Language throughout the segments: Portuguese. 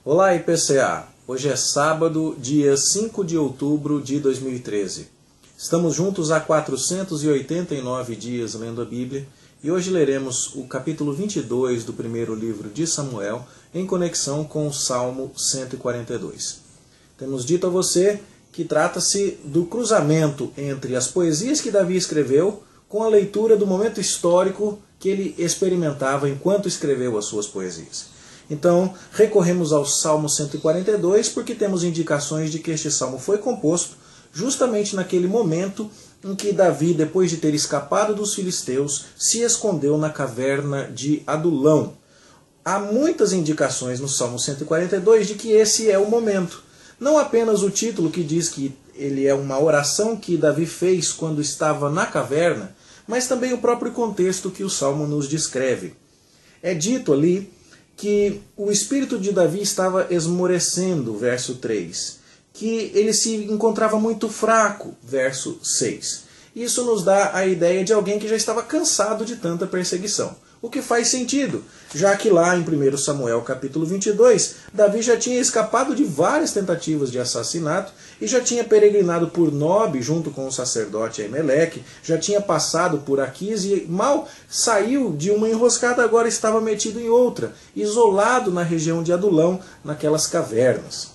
Olá, IPCA! Hoje é sábado, dia 5 de outubro de 2013. Estamos juntos há 489 dias lendo a Bíblia e hoje leremos o capítulo 22 do primeiro livro de Samuel em conexão com o Salmo 142. Temos dito a você que trata-se do cruzamento entre as poesias que Davi escreveu com a leitura do momento histórico que ele experimentava enquanto escreveu as suas poesias. Então, recorremos ao Salmo 142 porque temos indicações de que este salmo foi composto justamente naquele momento em que Davi, depois de ter escapado dos filisteus, se escondeu na caverna de Adulão. Há muitas indicações no Salmo 142 de que esse é o momento. Não apenas o título que diz que ele é uma oração que Davi fez quando estava na caverna, mas também o próprio contexto que o Salmo nos descreve. É dito ali que o espírito de Davi estava esmorecendo, verso 3, que ele se encontrava muito fraco, verso 6. Isso nos dá a ideia de alguém que já estava cansado de tanta perseguição. O que faz sentido, já que lá em 1 Samuel capítulo 22, Davi já tinha escapado de várias tentativas de assassinato e já tinha peregrinado por Nob junto com o sacerdote Aimeleque, já tinha passado por Aquis e mal saiu de uma enroscada, agora estava metido em outra, isolado na região de Adulão, naquelas cavernas.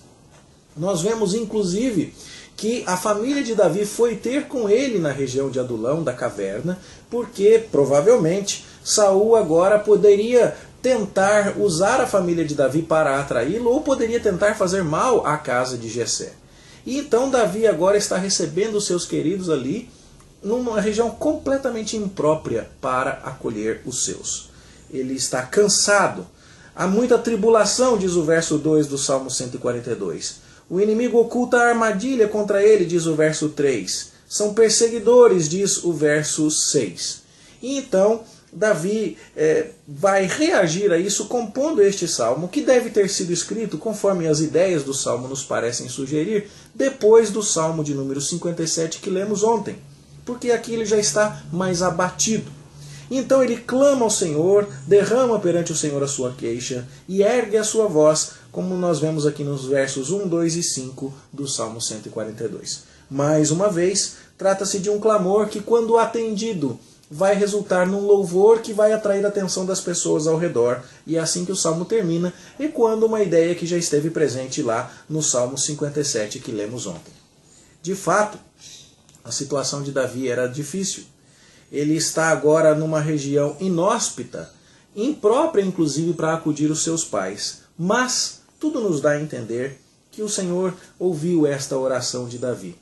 Nós vemos inclusive que a família de Davi foi ter com ele na região de Adulão, da caverna, porque provavelmente Saul agora poderia tentar usar a família de Davi para atraí-lo ou poderia tentar fazer mal à casa de Jessé. E então Davi agora está recebendo os seus queridos ali numa região completamente imprópria para acolher os seus. Ele está cansado. Há muita tribulação, diz o verso 2 do Salmo 142. O inimigo oculta a armadilha contra ele, diz o verso 3. São perseguidores, diz o verso 6. E então Davi vai reagir a isso compondo este salmo, que deve ter sido escrito, conforme as ideias do salmo nos parecem sugerir, depois do salmo de número 57 que lemos ontem, porque aqui ele já está mais abatido. Então ele clama ao Senhor, derrama perante o Senhor a sua queixa e ergue a sua voz, como nós vemos aqui nos versos 1, 2 e 5 do Salmo 142. Mais uma vez, trata-se de um clamor que, quando atendido, vai resultar num louvor que vai atrair a atenção das pessoas ao redor. E é assim que o Salmo termina, ecoando uma ideia que já esteve presente lá no Salmo 57 que lemos ontem. De fato, a situação de Davi era difícil. Ele está agora numa região inóspita, imprópria inclusive para acudir os seus pais. Mas tudo nos dá a entender que o Senhor ouviu esta oração de Davi.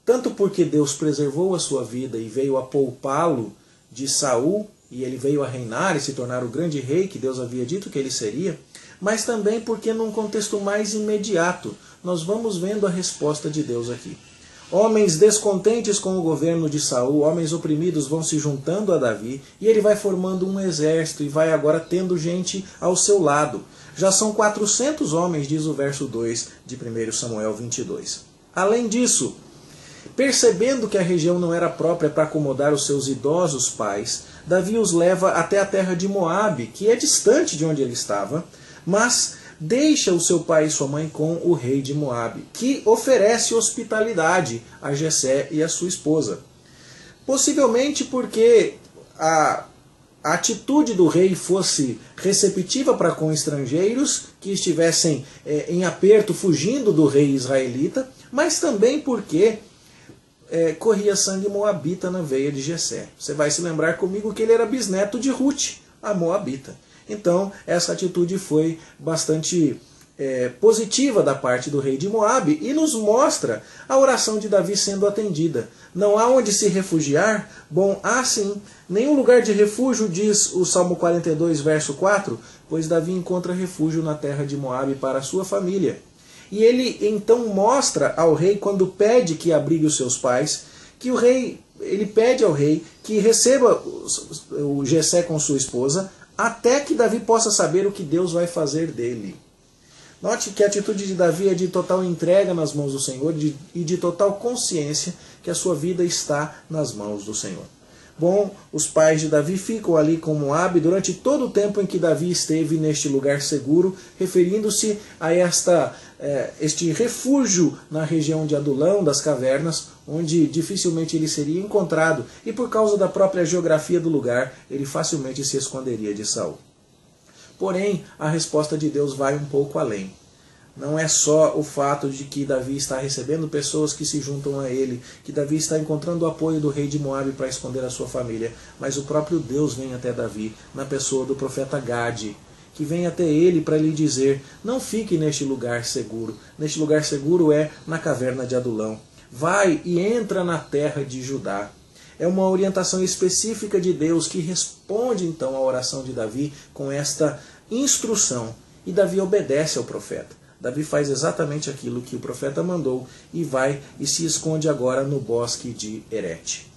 Tanto porque Deus preservou a sua vida e veio a poupá-lo de Saul, e ele veio a reinar e se tornar o grande rei que Deus havia dito que ele seria, mas também porque num contexto mais imediato nós vamos vendo a resposta de Deus aqui. Homens descontentes com o governo de Saul, homens oprimidos vão se juntando a Davi e ele vai formando um exército e vai agora tendo gente ao seu lado. Já são 400 homens, diz o verso 2 de 1 Samuel 22. Além disso, percebendo que a região não era própria para acomodar os seus idosos pais, Davi os leva até a terra de Moabe, que é distante de onde ele estava, mas deixa o seu pai e sua mãe com o rei de Moabe, que oferece hospitalidade a Jessé e a sua esposa. Possivelmente porque a atitude do rei fosse receptiva para com estrangeiros que estivessem em aperto fugindo do rei israelita, mas também porque corria sangue moabita na veia de Jessé. Você vai se lembrar comigo que ele era bisneto de Ruth, a moabita. Então, essa atitude foi bastante positiva da parte do rei de Moabe e nos mostra a oração de Davi sendo atendida. Não há onde se refugiar? Bom, há sim. Nenhum lugar de refúgio, diz o Salmo 42, verso 4, pois Davi encontra refúgio na terra de Moabe para a sua família. E ele então mostra ao rei, quando pede que abrigue os seus pais, que ele pede ao rei que receba o Jessé com sua esposa, até que Davi possa saber o que Deus vai fazer dele. Note que a atitude de Davi é de total entrega nas mãos do Senhor e de total consciência que a sua vida está nas mãos do Senhor. Bom, os pais de Davi ficam ali com Moabe durante todo o tempo em que Davi esteve neste lugar seguro, referindo-se a este refúgio na região de Adulão, das cavernas, onde dificilmente ele seria encontrado, e por causa da própria geografia do lugar, ele facilmente se esconderia de Saul. Porém, a resposta de Deus vai um pouco além. Não é só o fato de que Davi está recebendo pessoas que se juntam a ele, que Davi está encontrando o apoio do rei de Moabe para esconder a sua família, mas o próprio Deus vem até Davi, na pessoa do profeta Gade, que vem até ele para lhe dizer: não fique neste lugar seguro. Neste lugar seguro é na caverna de Adulão. Vai e entra na terra de Judá. É uma orientação específica de Deus que responde então à oração de Davi com esta instrução. E Davi obedece ao profeta. Davi faz exatamente aquilo que o profeta mandou e vai e se esconde agora no bosque de Herete.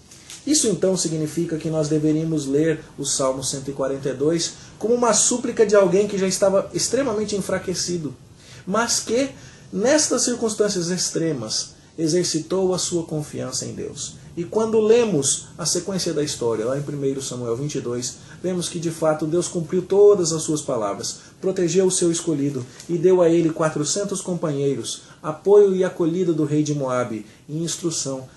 Isso então significa que nós deveríamos ler o Salmo 142 como uma súplica de alguém que já estava extremamente enfraquecido, mas que, nestas circunstâncias extremas, exercitou a sua confiança em Deus. E quando lemos a sequência da história, lá em 1 Samuel 22, vemos que de fato Deus cumpriu todas as suas palavras, protegeu o seu escolhido e deu a ele 400 companheiros, apoio e acolhida do rei de Moabe e instrução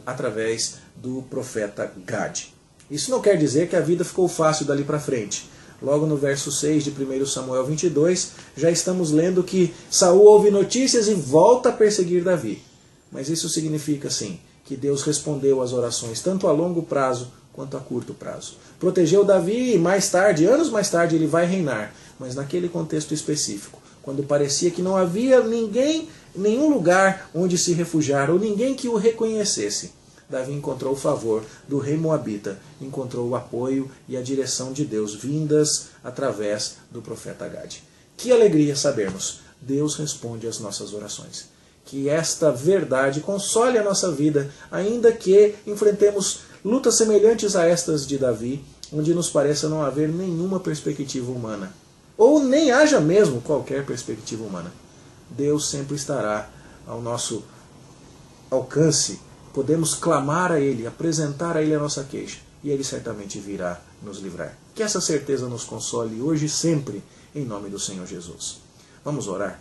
através do profeta Gade. Isso não quer dizer que a vida ficou fácil dali para frente. Logo no verso 6 de 1 Samuel 22, já estamos lendo que Saul ouve notícias e volta a perseguir Davi. Mas isso significa, sim, que Deus respondeu às orações tanto a longo prazo quanto a curto prazo. Protegeu Davi e mais tarde, anos mais tarde, ele vai reinar. Mas naquele contexto específico, quando parecia que não havia ninguém, nenhum lugar onde se refugiar ou ninguém que o reconhecesse, Davi encontrou o favor do rei Moabita, encontrou o apoio e a direção de Deus vindas através do profeta Gade. Que alegria sabermos! Deus responde às nossas orações. Que esta verdade console a nossa vida, ainda que enfrentemos lutas semelhantes a estas de Davi, onde nos pareça não haver nenhuma perspectiva humana, ou nem haja mesmo qualquer perspectiva humana. Deus sempre estará ao nosso alcance. Podemos clamar a Ele, apresentar a Ele a nossa queixa, e Ele certamente virá nos livrar. Que essa certeza nos console hoje e sempre, em nome do Senhor Jesus. Vamos orar?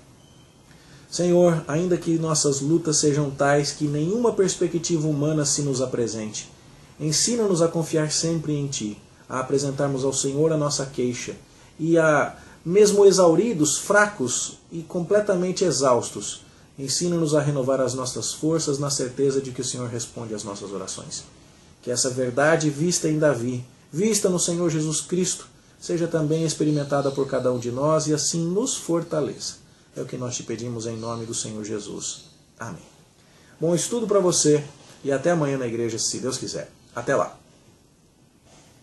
Senhor, ainda que nossas lutas sejam tais que nenhuma perspectiva humana se nos apresente, ensina-nos a confiar sempre em Ti, a apresentarmos ao Senhor a nossa queixa e a, mesmo exauridos, fracos e completamente exaustos, ensina-nos a renovar as nossas forças na certeza de que o Senhor responde às nossas orações. Que essa verdade vista em Davi, vista no Senhor Jesus Cristo, seja também experimentada por cada um de nós e assim nos fortaleça. É o que nós te pedimos em nome do Senhor Jesus. Amém. Bom estudo para você e até amanhã na igreja, se Deus quiser. Até lá.